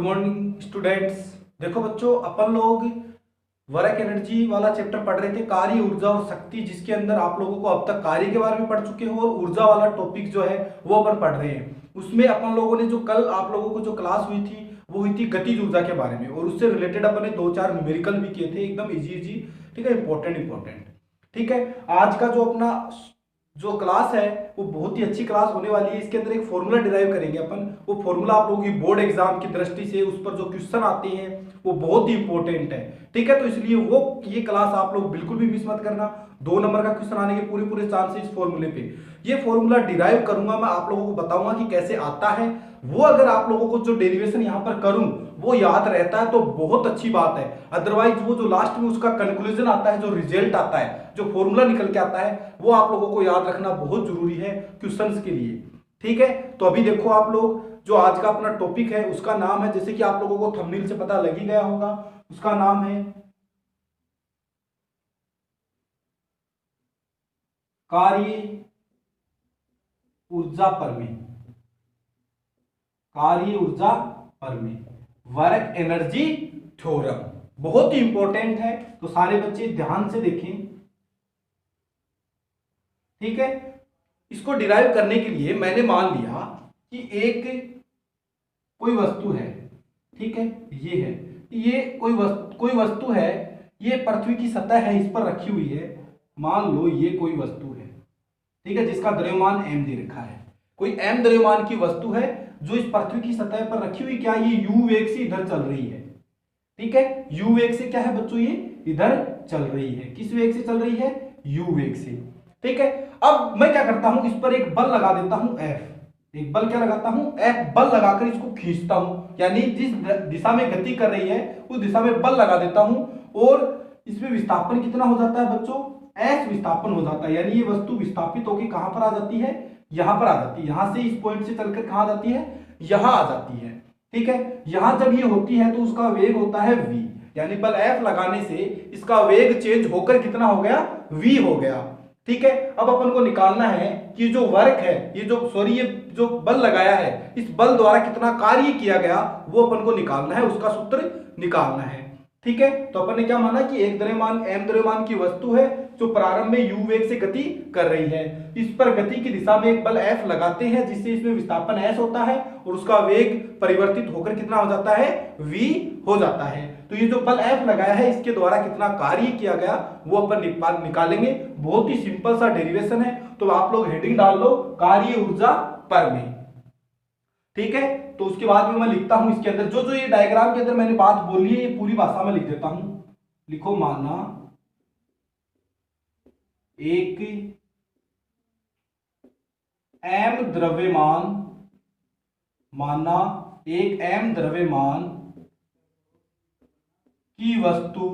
Morning students. देखो बच्चों, अपन लोग वर्क एनर्जी वाला चैप्टर पढ़ रहे थे, कार्य, ऊर्जा और शक्ति, जिसके अंदर आप लोगों को अब तक कार्य के बारे में पढ़ चुके हो और ऊर्जा वाला टॉपिक जो है वो अपन पढ़ रहे हैं। उसमें अपन लोगों ने जो कल आप लोगों को जो क्लास हुई थी वो हुई थी गतिज ऊर्जा के बारे में, और उससे रिलेटेड अपन ने 2-4 न्यूमेरिकल भी किए थे, एकदम इजी। ठीक है, इंपॉर्टेंट। ठीक है, आज का जो अपना जो क्लास है वो बहुत ही अच्छी क्लास होने वाली है। इसके अंदर एक फॉर्मूला डिराइव करेंगे अपन। वो फॉर्मूला आप लोगों की बोर्ड एग्जाम की दृष्टि से उस पर जो क्वेश्चन आते हैं वो बहुत ही इंपॉर्टेंट है। ठीक है, तो इसलिए वो ये क्लास आप लोग बिल्कुल भी मिस मत करना। 2 नंबर का क्वेश्चन आने के पूरे चांसेस इस फॉर्मूले पे। ये फॉर्मूला डिराइव करूंगा मैं, आप लोगों को बताऊंगा कि कैसे आता है। वो अगर आप लोगों को जो डेरिवेशन यहां पर करूं वो याद रहता है तो बहुत अच्छी बात है। अदरवाइज वो जो लास्ट में उसका कंक्लूजन आता है, जो रिजल्ट आता है, जो फॉर्मूला निकल के आता है, वो आप लोगों को याद रखना बहुत जरूरी है क्वेश्चंस के लिए। ठीक है, तो अभी देखो आप लोग, जो आज का अपना टॉपिक है उसका नाम है, जैसे कि आप लोगों को थंबनेल से पता लग ही गया होगा, उसका नाम है कार्य ऊर्जा प्रमेय। कार्य ऊर्जा प्रमेय, वर्क एनर्जी थ्योरम, बहुत ही इंपॉर्टेंट है। तो सारे बच्चे ध्यान से देखें। ठीक है, इसको डिराइव करने के लिए मैंने मान लिया कि एक कोई वस्तु है। ठीक है, ये कोई वस्तु है, ये पृथ्वी की सतह है, इस पर रखी हुई है। मान लो ये कोई वस्तु है, ठीक है, जिसका द्रव्यमान m दे रखा है। कोई m द्रव्यमान की वस्तु है जो इस पृथ्वी की सतह पर रखी हुई, क्या ये u वेग से इधर चल रही है। ठीक है, u वेग से क्या है बच्चों, ये इधर चल रही है। किस वेग से चल रही है, u वेग से। ठीक है, अब मैं क्या करता हूं, इस पर एक बल लगा देता हूं F। एक बल क्या लगाता हूं, F बल लगाकर इसको खींचता हूं, यानी जिस दिशा में गति कर रही है उस दिशा में बल लगा देता हूं, और इसमें विस्थापन कितना हो जाता है बच्चों, S विस्थापन हो जाता है। यानी ये वस्तु विस्थापित होकर कहां पर आ जाती है, यहां पर आ जाती है। यहां से इस पॉइंट से चलकर कहां आ जाती है, यहां आ जाती है। ठीक है, यहां जब ये होती है तो उसका वेग होता है v, यानी बल F लगाने से इसका वेग चेंज होकर कितना हो गया, v हो गया। ठीक है, अब अपन को निकालना है कि जो वर्क है, ये जो बल लगाया है, इस बल द्वारा कितना कार्य किया गया वो अपन को निकालना है, उसका सूत्र निकालना है। ठीक है, तो अपन ने क्या माना कि एक द्रव्यमान m द्रव्यमान की वस्तु है जो प्रारंभ में u वेग से गति कर रही है। इस पर गति की दिशा में एक बल F लगाते हैं, जिससे इसमें विस्थापन S होता है और उसका वेग परिवर्तित होकर कितना हो जाता है, v हो जाता है। तो ये जो बल F लगाया है इसके द्वारा कितना कार्य किया गया वो अपन निकालेंगे। बहुत ही सिंपल सा डेरिवेशन है, तो आप लोग हेडिंग डाल लो कार्य ऊर्जा प्रमेय। ठीक है, तो उसके बाद में मैं लिखता हूं इसके अंदर जो ये डायग्राम के अंदर मैंने बात बोली है ये पूरी भाषा में लिख देता हूं। लिखो, माना एक m द्रव्यमान, माना एक m द्रव्यमान की वस्तु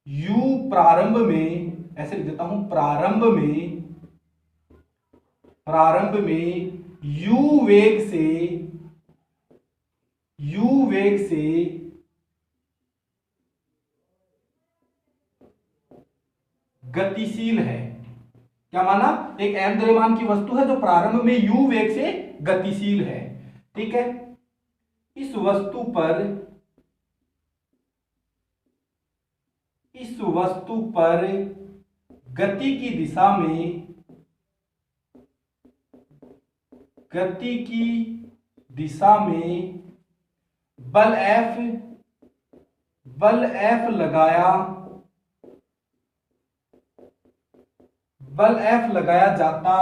u प्रारंभ में, ऐसे लिख देता हूं, प्रारंभ में u वेग से गतिशील है। क्या माना, एक m द्रव्यमान की वस्तु है जो प्रारंभ में u वेग से गतिशील है। ठीक है, इस वस्तु पर गति की दिशा में बल F लगाया जाता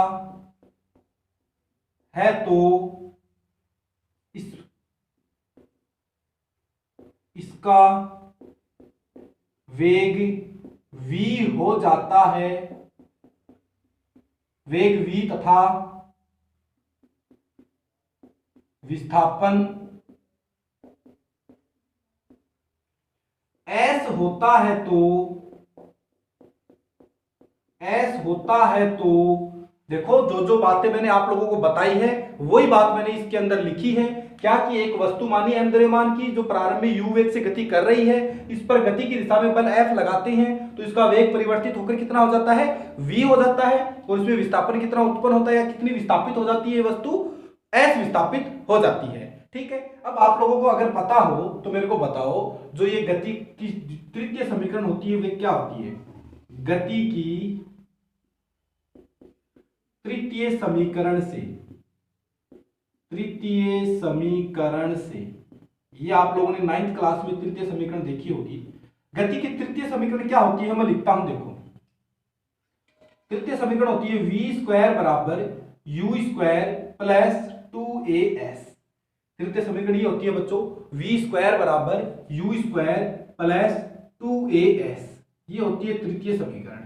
है, तो इसका वेग v हो जाता है, वेग v तथा विस्थापन S होता है तो देखो, जो बातें मैंने आप लोगों को बताई है वही बात मैंने इसके अंदर लिखी है। क्या कि एक वस्तु मानी m द्रव्यमान की जो प्रारंभ में u वेग से गति कर रही है, इस पर गति की दिशा में बल F लगाते हैं तो इसका वेग परिवर्तित होकर कितना हो जाता है, v हो जाता है, और इसमें विस्थापन कितना उत्पन्न होता है या कितनी विस्थापित हो जाती है वस्तु, S विस्थापित हो जाती है। ठीक है, अब आप लोगों को अगर पता हो तो मेरे को बताओ, जो ये गति की तृतीय समीकरण होती है वे क्या होती है? गति की तृतीय समीकरण से, ये आप लोगों ने 9th क्लास में तृतीय समीकरण देखी होगी। गति की तृतीय समीकरण क्या होती है, मैं लिखता हूं, देखो तृतीय समीकरण होती है v स्क्वायर बराबर u स्क्वायर प्लस 2as। तृतीय समीकरण ये होती है बच्चों, v स्क्वायर बराबर u स्क्वायर प्लस 2as, ये होती है तृतीय समीकरण।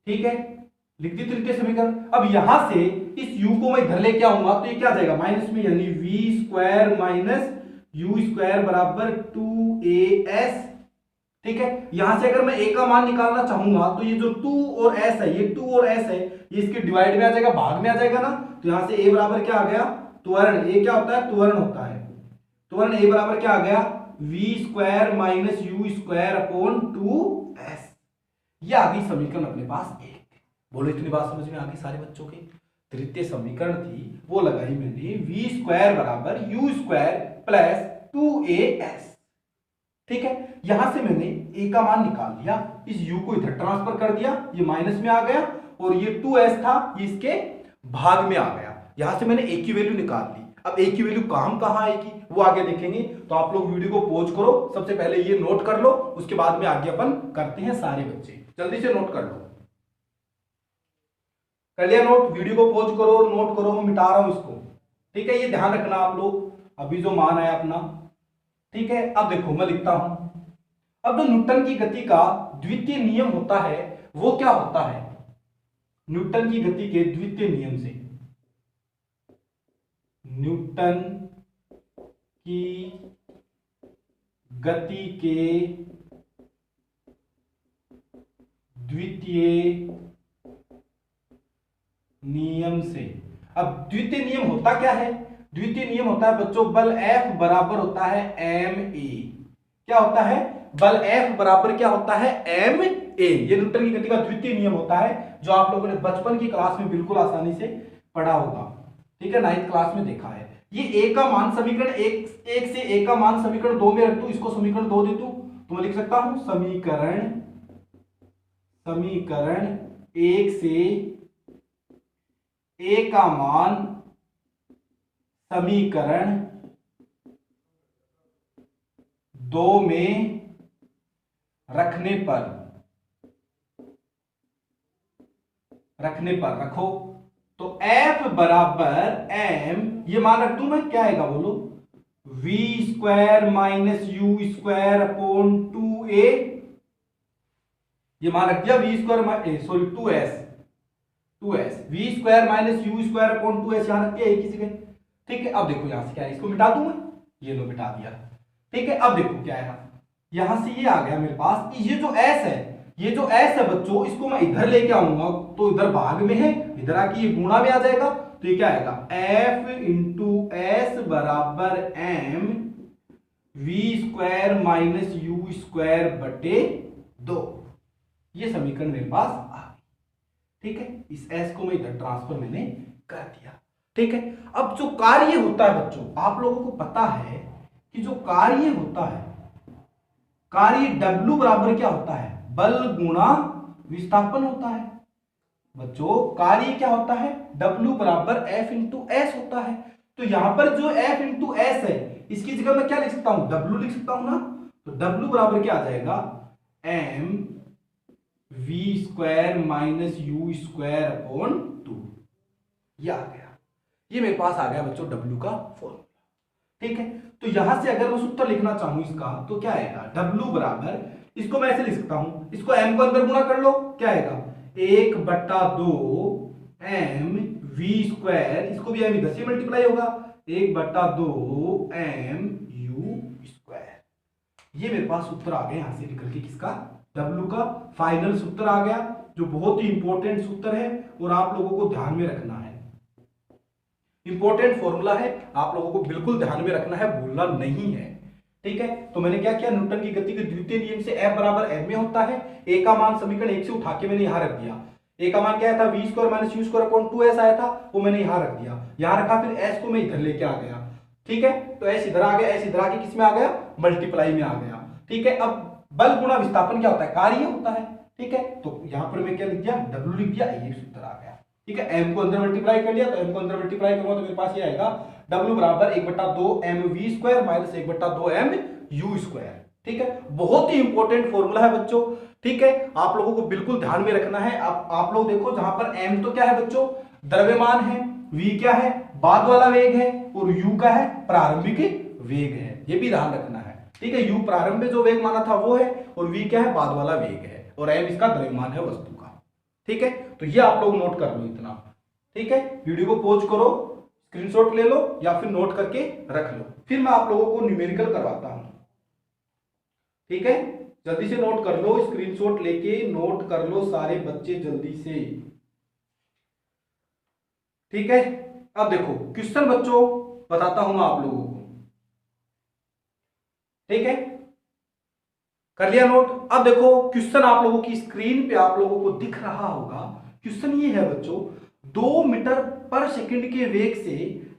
ठीक है, लिख दी तृतीय समीकरण। अब यहां से इस u को मैं इधर लेके आऊंगा तो ये क्या आ जाएगा, माइनस में, यानी v square minus u square बराबर 2as। ठीक है, यहां से अगर मैं a का मान निकालना चाहूंगा तो ये जो 2 और s है, ये 2 और s है, ये इसके डिवाइड में आ जाएगा, भाग में आ जाएगा ना। तो यहां से a बराबर क्या आ गया, त्वरण। a क्या होता है, त्वरण होता है। त्वरण a बराबर क्या आ गया, v square minus u square upon 2s। ये आ गई समीकरण अपने पास एक। बोलो इतनी बात समझ में आ गई सारे बच्चों के? तृतीय समीकरण थी वो लगाई मैंने, v स्क्वायर बराबर u स्क्वायर प्लस 2as। ठीक है, यहां से मैंने a का मान निकाल लिया, इस u को इधर ट्रांसफर कर दिया, ये माइनस में आ गया, और ये 2s था ये इसके भाग में आ गया। यहां से मैंने a की वैल्यू निकाल ली। अब a की वैल्यू कहां आएगी वो आगे देखेंगे, तो आप लोग वीडियो को पॉज करो, सबसे पहले ये नोट कर लो, उसके बाद में आगे अपन करते हैं सारे बच्चे। जल्दी से नोट कर लो, कर लिया नोट? वीडियो को पॉज करो और नोट करो, मैं मिटा रहा हूं इसको। ठीक है, ये ध्यान रखना आप लोग, अभी जो मान आया अपना। ठीक है, अब देखो मैं लिखता हूं, अब जो न्यूटन की गति का द्वितीय नियम होता है वो क्या होता है? न्यूटन की गति के द्वितीय नियम से, न्यूटन की गति के द्वितीय नियम से। अब द्वितीय नियम होता क्या है? द्वितीय नियम होता है बच्चों, बल F बराबर होता है ma। क्या होता है? बल F बराबर क्या होता है, ma। ये न्यूटन की गति का द्वितीय नियम होता है, जो आप लोगों ने बचपन की क्लास में बिल्कुल आसानी से पढ़ा होगा। ठीक है, 9th क्लास में देखा है। ये a का मान समीकरण एक से a का मान समीकरण 2 में रख दूं, इसको समीकरण 2 दे दूं तो मैं लिख सकता हूं समीकरण 1 से a का मान समीकरण 2 में रखने पर रखो तो F बराबर m, ये मान रख दूं मैं, क्या आएगा बोलो, v square minus u square upon 2a। ये मान रख दिया, v square sorry 2s v square minus u square upon 2s यहां रख दिया एक ही जगह। ठीक है, अब देखो यहां से क्या है, इसको मिटा दूं मैं, ये लो मिटा दिया। ठीक है, अब देखो क्या है, यहां से ये आ गया मेरे पास, ये जो s है, ये जो s है बच्चों, इसको मैं इधर लेके आऊंगा तो इधर भाग में है, इधर आके ये गुणा में आ जाएगा, तो ये क्या आएगा, f इंटू एस बराबर m v square minus u square बटे 2। ये समीकरण मेरे पास आ गई। ठीक है, इस s को मैं इधर ट्रांसफर मैंने कर दिया। ठीक है, अब जो कार्य होता है बच्चों, आप लोगों को पता है कि जो कार्य होता है, कार्य W बराबर क्या होता है, बल गुणा विस्थापन होता है। बच्चों कार्य क्या होता है, W बराबर F इंटू एस होता है। तो यहां पर जो F इंटू एस है, इसकी जगह मैं क्या लिख सकता हूं, W लिख सकता हूं ना। तो W बराबर क्या आ जाएगा, m v square minus u square upon 2। ये आ गया, ये मेरे पास आ गया बच्चों W का फॉर्मूला। ठीक है, तो यहां से अगर मैं सूत्र लिखना चाहूं इसका तो क्या आएगा, W बराबर, इसको मैं ऐसे लिख सकता हूं, इसको m को अंदर गुणा कर लो, क्या आएगा 1/2 m v स्क्वायर, इसको भी m इधर से मल्टीप्लाई होगा, 1/2 m u स्क्वायर। ये मेरे पास सूत्र आ गया यहां से निकल के, किसका, W का फाइनल सूत्र आ गया, जो बहुत ही इंपॉर्टेंट सूत्र है और आप लोगों को ध्यान में रखना है। इंपॉर्टेंट फॉर्मूला है, आप लोगों को बिल्कुल ध्यान में रखना है, भूलना नहीं है। ठीक है, तो मैंने क्या किया, न्यूटन की गति के द्वितीय नियम से F बराबर m में होता है, a का मान समीकरण 1 से उठा के मैंने यहां रख दिया। a का मान क्या था, v square minus u square upon 2s आया था, वो मैंने यहां रख दिया, यहां रखा, फिर s को मैं इधर लेके आ गया। ठीक है, तो एस इधर आ गया, एस इधर आके किस में आ गया, मल्टीप्लाई में आ गया। ठीक है, अब बल गुणा विस्थापन क्या होता है, कार्य होता है। ठीक है, तो यहां पर मैं क्या लिख दिया, W लिख दिया, ये सूत्र आ गया। ठीक है, m को अंदर मल्टीप्लाई कर लिया, तो m को अंदर मल्टीप्लाई करूंगा तो मेरे पास ये आएगा W बराबर 1/2 mv² माइनस 1/2 mu²। ठीक है, बहुत ही इंपॉर्टेंट फॉर्मूला है बच्चों। ठीक है, आप लोगों को बिल्कुल ध्यान में रखना है। आप लोग देखो, जहां पर m तो क्या है बच्चों, द्रव्यमान है, v क्या है, बाद वाला वेग है, और u का है प्रारंभिक वेग है, ये भी ध्यान रखना है। ठीक है, u प्रारंभ में जो वेग माना था वो है, और v क्या है, बाद वाला वेग है, और m इसका द्रव्यमान है वस्तु का। ठीक है, तो ये आप लोग नोट कर लो इतना। ठीक है, वीडियो को पॉज करो, स्क्रीनशॉट ले लो या फिर नोट करके रख लो, फिर मैं आप लोगों को न्यूमेरिकल करवाता हूं। ठीक है, जल्दी से नोट कर लो, स्क्रीनशॉट लेके नोट कर लो सारे बच्चे जल्दी से। ठीक है, अब देखो क्वेश्चन बच्चों बताता हूं मैं आप लोगों को। ठीक है, कर लिया नोट। अब देखो क्वेश्चन आप लोगों की स्क्रीन पे आप लोगों को दिख रहा होगा। क्वेश्चन ये है बच्चों, 2 मीटर पर सेकंड के वेग से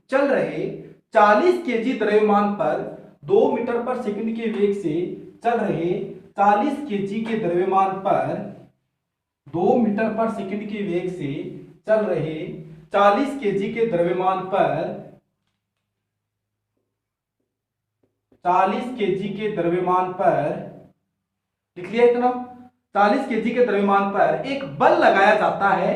चल रहे 40 केजी द्रव्यमान पर 2 मीटर पर सेकंड के वेग से चल रहे 40 केजी के द्रव्यमान पर 2 मीटर पर सेकंड के वेग से चल रहे 40 केजी के द्रव्यमान पर 40 केजी के द्रव्यमान पर लिख लिया इतना, 40 केजी के द्रव्यमान पर एक बल लगाया जाता है,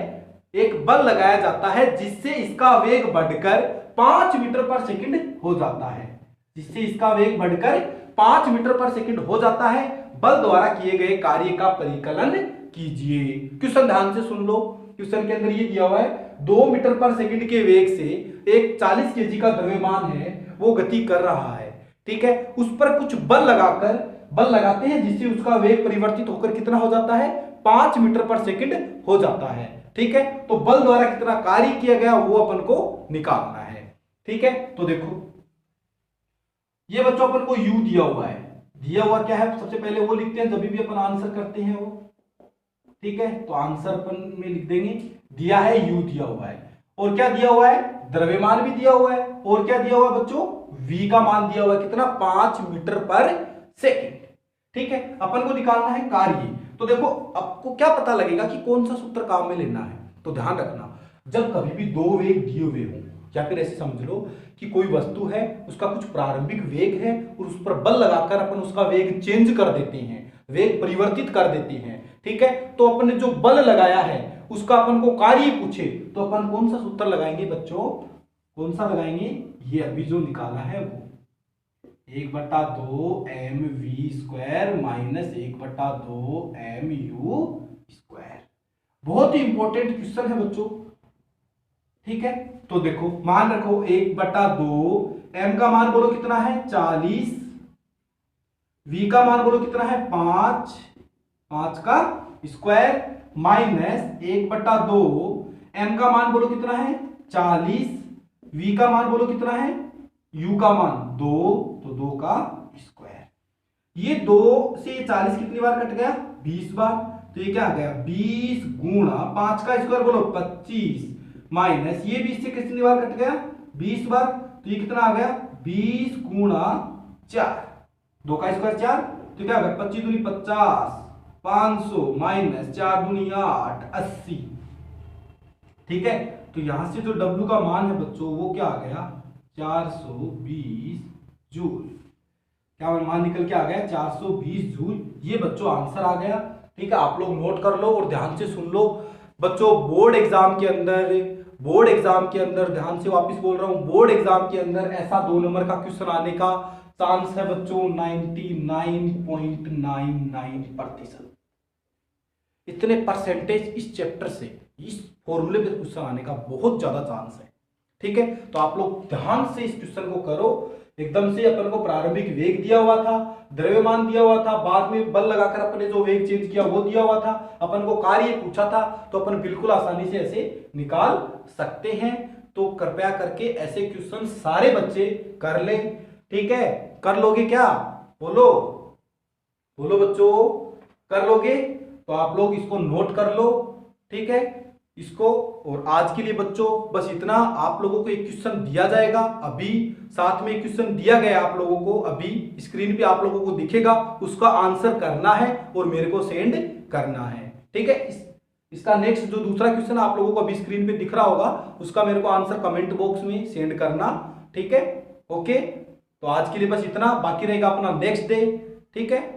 एक बल लगाया जाता है जिससे इसका वेग बढ़कर 5 मीटर पर सेकंड हो जाता है, जिससे इसका वेग बढ़कर 5 मीटर पर सेकंड हो जाता है। बल द्वारा किए गए कार्य का परिकलन कीजिए। क्वेश्चन ध्यान से सुन लो, क्वेश्चन के अंदर ये दिया हुआ है 2 मीटर पर सेकंड के वेग से एक 40 केजी का द्रव्यमान है, वो गति कर रहा है। ठीक है, उस पर कुछ बल लगाते हैं जिससे उसका वेग परिवर्तित होकर कितना हो जाता है, 5 मीटर पर सेकंड हो जाता है। ठीक है, तो बल द्वारा कितना कार्य किया गया वो अपन को निकालना है। ठीक है, तो देखो ये बच्चों अपन को u दिया हुआ है, दिया हुआ क्या है सबसे पहले वो लिखते हैं जब भी अपन आंसर करते हैं वो। ठीक है, तो आंसर अपन में लिख देंगे, दिया है u दिया हुआ है, और क्या दिया हुआ है, द्रव्यमान भी दिया हुआ है, और क्या दिया हुआ है बच्चों, v का मान दिया हुआ है कितना, 5 मीटर पर सेकंड। ठीक है, अपन को निकालना है कार्य। तो देखो आपको क्या पता लगेगा कि कौन सा सूत्र काम में लेना है, तो ध्यान रखना, जब कभी भी दो वेग दिए हुए हों, या फिर ऐसे समझ लो कि कोई वस्तु है, उसका कुछ प्रारंभिक वेग है और उस पर बल लगाकर अपन उसका वेग चेंज कर देते हैं, वेग परिवर्तित कर देते हैं। ठीक है, तो अपन ने जो बल लगाया है उसका अपन को कार्य पूछे तो अपन कौन सा सूत्र लगाएंगे बच्चों, कौन सा लगाएंगे, ये अभी जो निकाला है वो 1/2 mv² माइनस 1/2 mu²। बहुत ही इंपॉर्टेंट क्वेश्चन है बच्चों। ठीक है, तो देखो मान रखो 1/2, m का मान बोलो कितना है 40, v का मान बोलो कितना है 5 का स्क्वायर माइनस 1/2, m का मान बोलो कितना है 40, v का मान बोलो कितना है, u का मान 2, तो 2 का स्क्वायर। ये 2 से 40 कितनी बार कट गया, 20 बार, तो ये क्या आ गया 20 गुणा 5 का स्क्वायर बोलो 25 माइनस ये 20 से कितनी बार कट गया 20 बार, तो ये कितना आ गया 20 गुणा 4, 2 का स्क्वायर 4, तो क्या आ गया 25 दूनी 50, 500 माइनस 4 दूनी 8, 80। ठीक है, तो यहां से जो W का मान है बच्चों वो क्या आ गया 420 जूल। क्या मान निकल के आ गया 420 जूल। ये बच्चों आंसर आ गया। ठीक है, आप लोग नोट कर लो और ध्यान से सुन लो बच्चों। बोर्ड एग्जाम के अंदर ध्यान से वापस बोल रहा हूं, बोर्ड एग्जाम के अंदर ऐसा 2 नंबर का क्वेश्चन आने का चांस है बच्चों 99.99%। इतने परसेंटेज इस चैप्टर से, इस फॉर्मूले पे क्वेश्चन आने का बहुत ज्यादा चांस है। ठीक है, तो आप लोग ध्यान से इस क्वेश्चन को करो। एकदम से अपन को प्रारंभिक वेग दिया हुआ था, द्रव्यमान दिया हुआ था, बाद में बल लगाकर अपने जो वेग चेंज किया वो दिया हुआ था, अपन को कार्य पूछा था, तो अपन बिल्कुल आसानी से ऐसे निकाल सकते हैं। तो कृपया करके ऐसे क्वेश्चन सारे बच्चे कर लें। ठीक है, कर लोगे क्या, बोलो बोलो बच्चों, कर लोगे? तो आप लोग इसको नोट कर लो। ठीक है, इसको। और आज के लिए बच्चों बस इतना। आप लोगों को एक क्वेश्चन दिया जाएगा अभी, साथ में एक क्वेश्चन दिया गया आप लोगों को, अभी स्क्रीन पे आप लोगों को दिखेगा, उसका आंसर करना है और मेरे को सेंड करना है। ठीक है, इसका नेक्स्ट जो दूसरा क्वेश्चन आप लोगों को अभी स्क्रीन पे दिख रहा होगा, उसका मेरे को आंसर कमेंट बॉक्स में सेंड करना। ठीक है, ओके। तो आज के लिए बस इतना, बाकी रहेगा अपना नेक्स्ट डे। ठीक है।